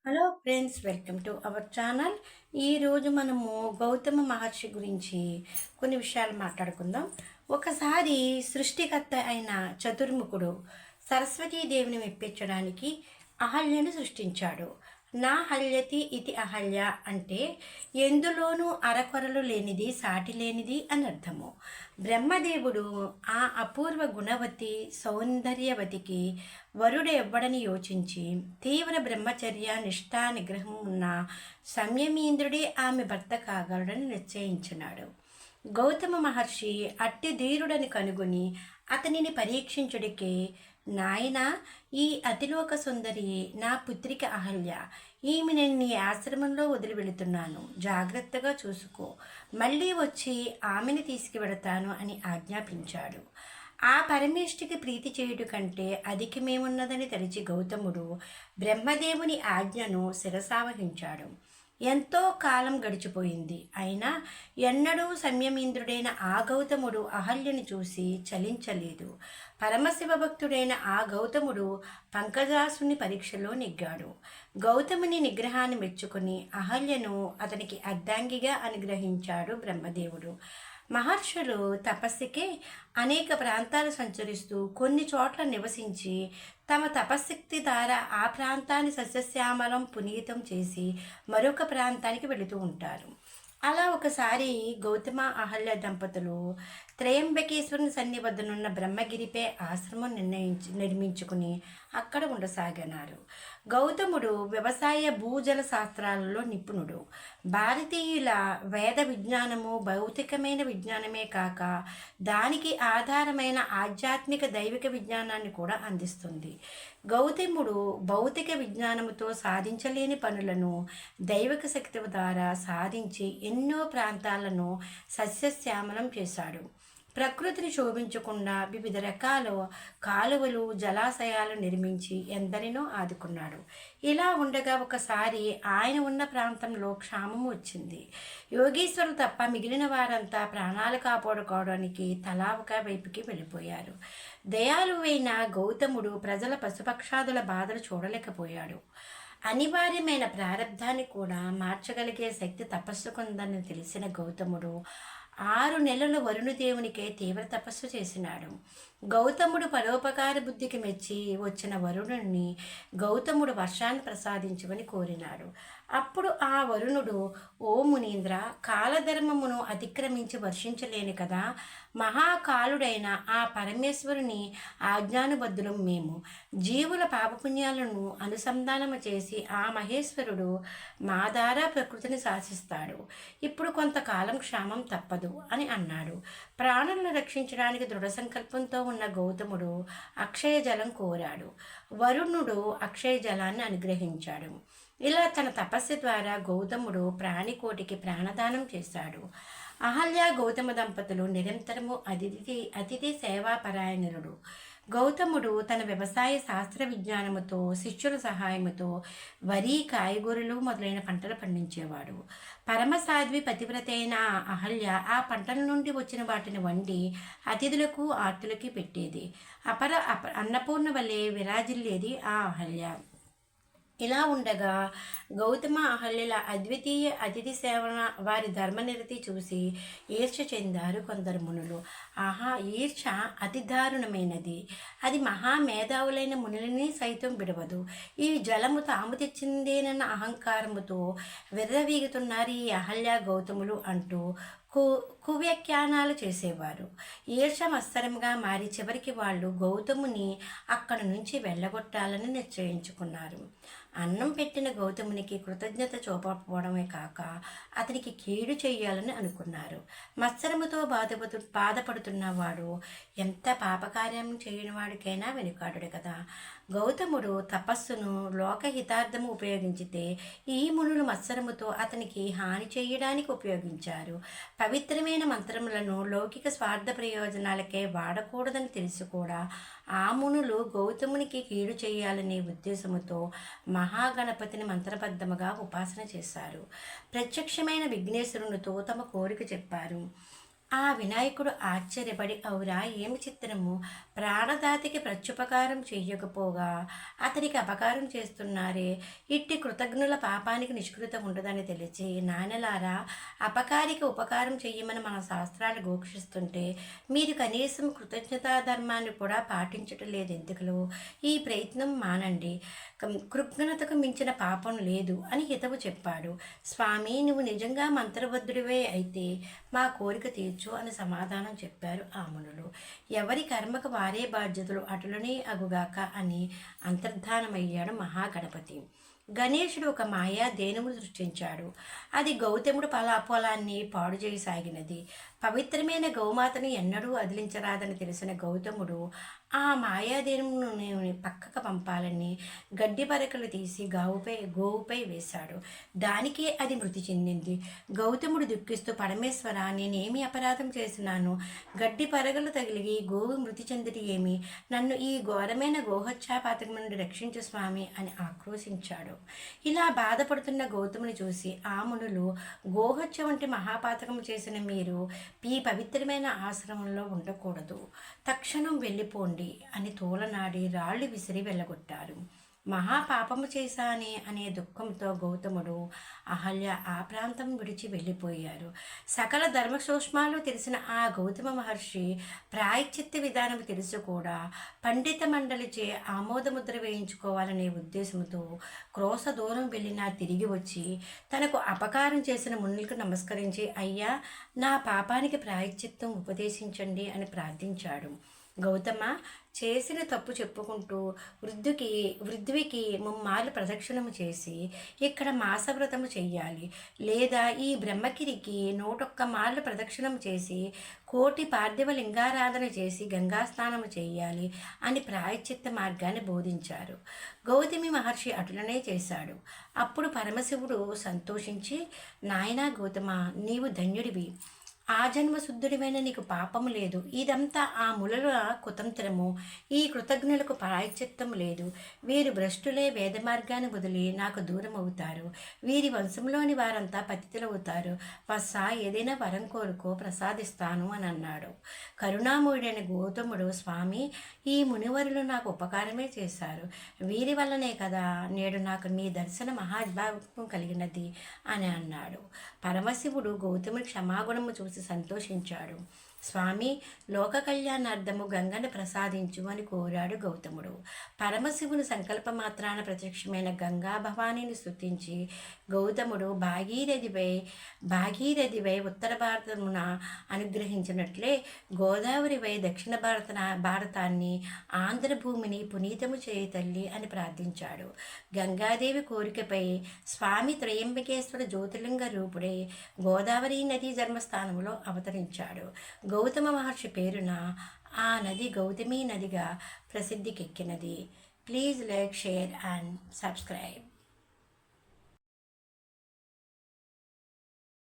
Hello friends, welcome to our channel. ఈరోజు మనము గౌతమ మహర్షి గురించి కొన్ని విషయాలు మాట్లాడుకుందాం. ఒకసారి సృష్టికర్త అయిన చతుర్ముఖుడు సరస్వతీదేవిని మెప్పించడానికి అహల్యను సృష్టించాడు. నా హల్యతి ఇది అహల్య అంటే ఎందులోనూ అరకొరలు లేనిది, సాటి లేనిది అని అర్థము. బ్రహ్మదేవుడు ఆ అపూర్వ గుణవతి సౌందర్యవతికి వరుడు ఎవ్వడని యోచించి తీవ్ర బ్రహ్మచర్య నిష్ఠా నిగ్రహం ఉన్న సంయమీంద్రుడే ఆమె భర్త కాగలడని నిశ్చయించినాడు. గౌతమ మహర్షి అట్టి ధీరుడని కనుగొని అతనిని పరీక్షించుడికే, నాయనా, ఈ అతిలోక సుందరి నా పుత్రిక అహల్య. ఈమె నేను నీ ఆశ్రమంలో వదిలి వెళుతున్నాను, జాగ్రత్తగా చూసుకో, మళ్ళీ వచ్చి ఆమెను తీసుకువెడతాను అని ఆజ్ఞాపించాడు. ఆ పరమేష్ఠికి ప్రీతి చేయుట కంటే అధికమేమున్నదని తలిచి గౌతముడు బ్రహ్మదేవుని ఆజ్ఞను శిరసావహించాడు. ఎంతో కాలం గడిచిపోయింది. అయినా ఎన్నడూ సంయమీంద్రుడైన ఆ గౌతముడు అహల్యని చూసి చలించలేదు. పరమశివ భక్తుడైన ఆ గౌతముడు పంకజాసుని పరీక్షలో నెగ్గాడు. గౌతముని నిగ్రహాన్ని మెచ్చుకుని అహల్యను అతనికి అర్ధాంగిగా అనుగ్రహించాడు బ్రహ్మదేవుడు. మహర్షులు తపస్సుకే అనేక ప్రాంతాలు సంచరిస్తూ కొన్ని చోట్ల నివసించి తమ తపశక్తి ద్వారా ఆ ప్రాంతాన్ని సస్యశ్యామలం పునీతం చేసి మరొక ప్రాంతానికి వెళుతూ ఉంటారు. అలా ఒకసారి గౌతమ అహల్య దంపతులు త్రయంబకేశ్వరుని సన్నివద్దనున్న బ్రహ్మగిరిపై ఆశ్రమం నిర్మించుకుని అక్కడ ఉండసాగన్నారు. గౌతముడు వ్యవసాయ భూజల శాస్త్రాలలో నిపుణుడు. భారతీయుల వేద విజ్ఞానము భౌతికమైన విజ్ఞానమే కాక దానికి ఆధారమైన ఆధ్యాత్మిక దైవిక విజ్ఞానాన్ని కూడా అందిస్తుంది. గౌతముడు భౌతిక విజ్ఞానముతో సాధించలేని పనులను దైవిక శక్తి ద్వారా సాధించి ఎన్నో ప్రాంతాలను సస్యశ్యామలం చేశాడు. ప్రకృతిని శోభించకుండా వివిధ రకాల కాలువలు, జలాశయాలు నిర్మించి ఎందరినో ఆదుకున్నాడు. ఇలా ఉండగా ఒకసారి ఆయన ఉన్న ప్రాంతంలో క్షామము వచ్చింది. యోగీశ్వరులు తప్ప మిగిలిన వారంతా ప్రాణాలు కాపాడుకోవడానికి తలా ఒక వైపుకి వెళ్ళిపోయారు. దయాళువైన గౌతముడు ప్రజల పశుపక్షాదుల బాధలు చూడలేకపోయాడు. అనివార్యమైన ప్రారంధాన్ని కూడా మార్చగలిగే శక్తి తపస్సుకుందని తెలిసిన గౌతముడు 6 నెలలు వరుణుదేవునికే తీవ్ర తపస్సు చేసినాడు. గౌతముడు పరోపకార బుద్ధికి మెచ్చి వచ్చిన వరుణుని గౌతముడు వర్షాన్ని ప్రసాదించమని కోరినాడు. అప్పుడు ఆ వరుణుడు, ఓ మునీంద్ర, కాలధర్మమును అతిక్రమించి వర్షించలేని కదా, మహాకాలుడైన ఆ పరమేశ్వరుని ఆజ్ఞానుబద్ధులం మేము. జీవుల పాపపుణ్యాలను అనుసంధానము చేసి ఆ మహేశ్వరుడు మా ద్వారా ప్రకృతిని శాసిస్తాడు. ఇప్పుడు కొంతకాలం క్షామం తప్పదు అని అన్నాడు. ప్రాణులను రక్షించడానికి దృఢ సంకల్పంతో ఉన్న గౌతముడు అక్షయ జలం కోరాడు. వరుణుడు అక్షయ జలాన్ని అనుగ్రహించాడు. ఇలా తన తపస్సు ద్వారా గౌతముడు ప్రాణికోటికి ప్రాణదానం చేశాడు. అహల్య గౌతమ దంపతులు నిరంతరము అతిథి సేవాపరాయణుడు. గౌతముడు తన వ్యవసాయ శాస్త్ర విజ్ఞానముతో శిష్యుల సహాయముతో వరి, కాయగూరలు మొదలైన పంటలు పండించేవాడు. పరమసాధ్వి పతివ్రతైన అహల్య ఆ పంటల నుండి వచ్చిన వాటిని వండి అతిథులకు, ఆర్తులకి పెట్టేది. అన్నపూర్ణ వలె విరాజిల్లేది ఆ అహల్య. ఇలా ఉండగా గౌతమ అహల్యల అద్వితీయ అతిథి సేవన, వారి ధర్మనిరతి చూసి ఈర్ష్య చెందారు కొందరు మునులు. ఆహా, ఈర్ష్య అతి దారుణమైనది. అది మహామేధావులైన మునులని సైతం విడవదు. ఈ జలము తాము తెచ్చిందేనన్న అహంకారముతో విర్రవీగుతున్నారు ఈ అహల్య గౌతములు అంటూ కువ్యాఖ్యానాలు చేసేవారు. ఈర్ష మత్సరంగా మారి చివరికి వాళ్ళు గౌతముని అక్కడి నుంచి వెళ్ళగొట్టాలని నిశ్చయించుకున్నారు. అన్నం పెట్టిన గౌతమునికి కృతజ్ఞత చూపకపోవడమే కాక అతనికి కీడు చేయాలని అనుకున్నారు. మత్సరముతో బాధపడుతున్న వాడు ఎంత పాపకార్యం చేయని వాడికైనా వెనుకాడు కదా. గౌతముడు తపస్సును లోకహితార్థము ఉపయోగించితే ఈ మునులు మత్సరముతో అతనికి హాని చేయడానికి ఉపయోగించారు. పవిత్రమైన మంత్రములను లౌకిక స్వార్థ ప్రయోజనాలకే వాడకూడదని తెలిసి కూడా ఆ మునులు గౌతమునికి కీడు చేయాలనే ఉద్దేశముతో మహాగణపతిని మంత్రబద్ధముగా ఉపాసన చేశారు. ప్రత్యక్షమైన విఘ్నేశ్వరునితో తమ కోరిక చెప్పారు. ఆ వినాయకుడు ఆశ్చర్యపడి, అవురా ఏమి చిత్రము, ప్రాణదాతికి ప్రత్యుపకారం చెయ్యకపోగా అతనికి అపకారం చేస్తున్నారే, ఇట్టి కృతజ్ఞుల పాపానికి నిష్కృత ఉండదని తెలిసి, నాయనలారా అపకారికి ఉపకారం చెయ్యమని మన శాస్త్రాలు ఘోషిస్తుంటే మీరు కనీసం కృతజ్ఞతా ధర్మాన్ని కూడా పాటించటం లేదు ఎందుకులో, ఈ ప్రయత్నం మానండి, కృజ్ఞతకు మించిన పాపం లేదు అని హితవు చెప్పాడు. స్వామి, నువ్వు నిజంగా మంత్రబద్ధుడివే అయితే మా కోరిక తీర్చు అని సమాధానం చెప్పారు ఆ మునులు. ఎవరి కర్మకు వారే బాధ్యతలు అటులనే అగుగాక అని అంతర్ధానమయ్యాడు మహాగణపతి. గణేశుడు ఒక మాయా దేనువును సృష్టించాడు. అది గౌతముడు పొలాన్ని పాడు చేయసాగినది. పవిత్రమైన గౌమాతను ఎన్నడూ అదిలించరాదని తెలిసిన గౌతముడు ఆ మాయాదేనుని పక్కకు పంపాలని గడ్డి పరకలు తీసి గోవుపై వేశాడు. దానికే అది మృతి చెందింది. గౌతముడు దుఃఖిస్తూ, పరమేశ్వర, నేనేమి అపరాధం చేసినాను, గడ్డి పరగలు తగిలి గోవు మృతి చెందిటి ఏమి, నన్ను ఈ ఘోరమైన గోహత్యాపాతకం నుండి రక్షించు స్వామి అని ఆక్రోశించాడు. ఇలా బాధపడుతున్న గౌతముని చూసి ఆ మునులు, గోహత్య వంటి మహాపాతకం చేసిన మీరు ఈ పవిత్రమైన ఆశ్రమంలో ఉండకూడదు, తక్షణం వెళ్ళిపోండి అని తోలనాడి రాళ్ళు విసిరి వెళ్ళగొట్టారు. మహాపాపము చేశానే అనే దుఃఖంతో గౌతముడు, అహల్య ఆ ప్రాంతం విడిచి వెళ్ళిపోయారు. సకల ధర్మ సూక్ష్మాలు తెలిసిన ఆ గౌతమ మహర్షి ప్రాయశ్చిత్త విధానం తెలుసు కూడా పండిత మండలిచే ఆమోదముద్ర వేయించుకోవాలనే ఉద్దేశంతో క్రోశ దూరం వెళ్ళినా తిరిగి వచ్చి తనకు అపకారం చేసిన మునులకు నమస్కరించి, అయ్యా, నా పాపానికి ప్రాయశ్చిత్తం ఉపదేశించండి అని ప్రార్థించాడు. గౌతమ చేసిన తప్పు చెప్పుకుంటూ వృద్ధికి ముమ్మార్లు ప్రదక్షిణము చేసి ఇక్కడ మాసవ్రతము చెయ్యాలి, లేదా ఈ బ్రహ్మగిరికి 101 మార్లు ప్రదక్షిణం చేసి కోటి పార్థివ లింగారాధన చేసి గంగా స్నానము చేయాలి అని ప్రాయశ్చిత్త మార్గాన్ని బోధించారు. గౌతమి మహర్షి అటులనే చేశాడు. అప్పుడు పరమశివుడు సంతోషించి, నాయనా గౌతమ, నీవు ధన్యుడివి, ఆ జన్మ శుద్ధుడివైన నీకు పాపము లేదు, ఇదంతా ఆ మునుల కుతంత్రము, ఈ కృతజ్ఞులకు ప్రాయశ్చిత్తం లేదు, వీరు భ్రష్టులే వేద మార్గాన్ని వదిలి నాకు దూరం అవుతారు, వీరి వంశంలోని వారంతా పతితులవుతారు, వత్సా ఏదైనా వరం కోరుకో ప్రసాదిస్తాను అని అన్నాడు. కరుణామయుడైన గౌతముడు, స్వామి, ఈ మునివరులు నాకు ఉపకారమే చేశారు, వీరి వల్లనే కదా నేడు నాకు నీ దర్శన మహాద్భావం కలిగినది అని అన్నాడు. పరమశివుడు గౌతముడి క్షమాగుణము చూసి సంతోషించాడు. స్వామి, లోక కళ్యాణార్థము గంగను ప్రసాదించు అని కోరాడు గౌతముడు. పరమశివుని సంకల్ప మాత్రాన ప్రత్యక్షమైన గంగా భవానీని స్తుతించి గౌతముడు భాగీరథివై ఉత్తర భారతమున అనుగ్రహించినట్లే గోదావరివై దక్షిణ భారతాన్ని, ఆంధ్రభూమిని పునీతము చేయి తల్లి అని ప్రార్థించాడు. గంగాదేవి కోరికపై స్వామి త్రయంబకేశ్వర జ్యోతిర్లింగ రూపుడై గోదావరి నదీ జన్మస్థానంలో అవతరించాడు. గౌతమ మహర్షి పేరున ఆ నది గౌతమి నదిగా ప్రసిద్ధికెక్కినది. Please like, share and subscribe.